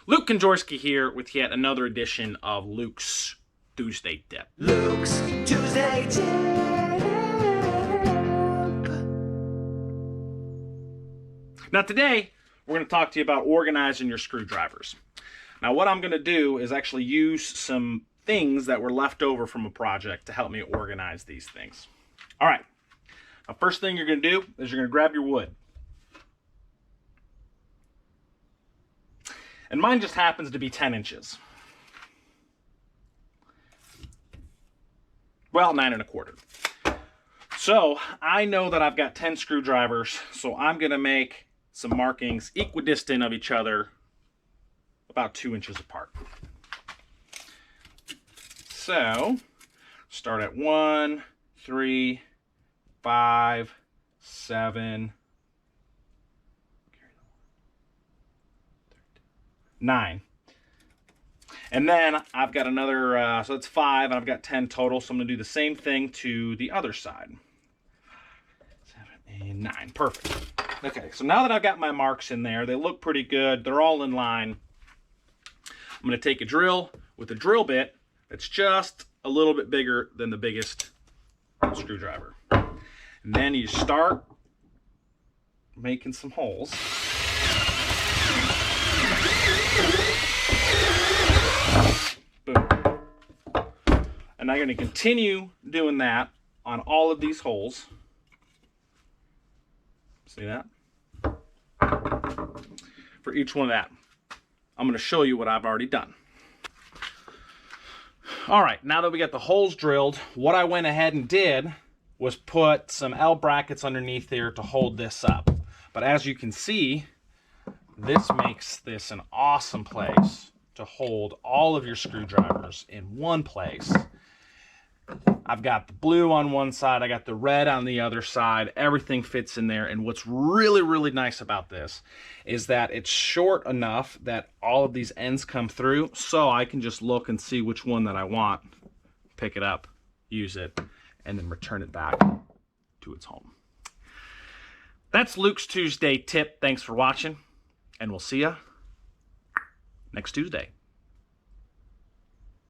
Luke Konjorski here with yet another edition of Luke's Tuesday Tip. Luke's Tuesday Tip. Now today, we're going to talk to you about organizing your screwdrivers. Now what I'm going to do is actually use some things that were left over from a project to help me organize these things. All right, now first thing you're going to do is you're going to grab your wood. And mine just happens to be 10 inches. Well, 9 1/4. So I know that I've got 10 screwdrivers, so I'm going to make some markings equidistant of each other, about 2 inches apart. So start at 1, 3, 5, 7, 9. And then I've got another, so it's 5, and I've got 10 total, so I'm going to do the same thing to the other side. 7 and 9. Perfect. Okay, so now that I've got my marks in there, they look pretty good. They're all in line. I'm going to take a drill with a drill bit that's just a little bit bigger than the biggest screwdriver. And then you start making some holes. Boom. And I'm going to continue doing that on all of these holes. See that? For each one of that. I'm going to show you what I've already done. All right, now that we got the holes drilled, what I went ahead and did was put some L brackets underneath here to hold this up. But as you can see, this makes this an awesome place to hold all of your screwdrivers in one place. I've got the blue on one side, I got the red on the other side, everything fits in there. And what's really, really nice about this is that it's short enough that all of these ends come through, so I can just look and see which one that I want, pick it up, use it, and then return it back to its home. That's Luke's Tuesday Tip. Thanks for watching, and we'll see ya next Tuesday.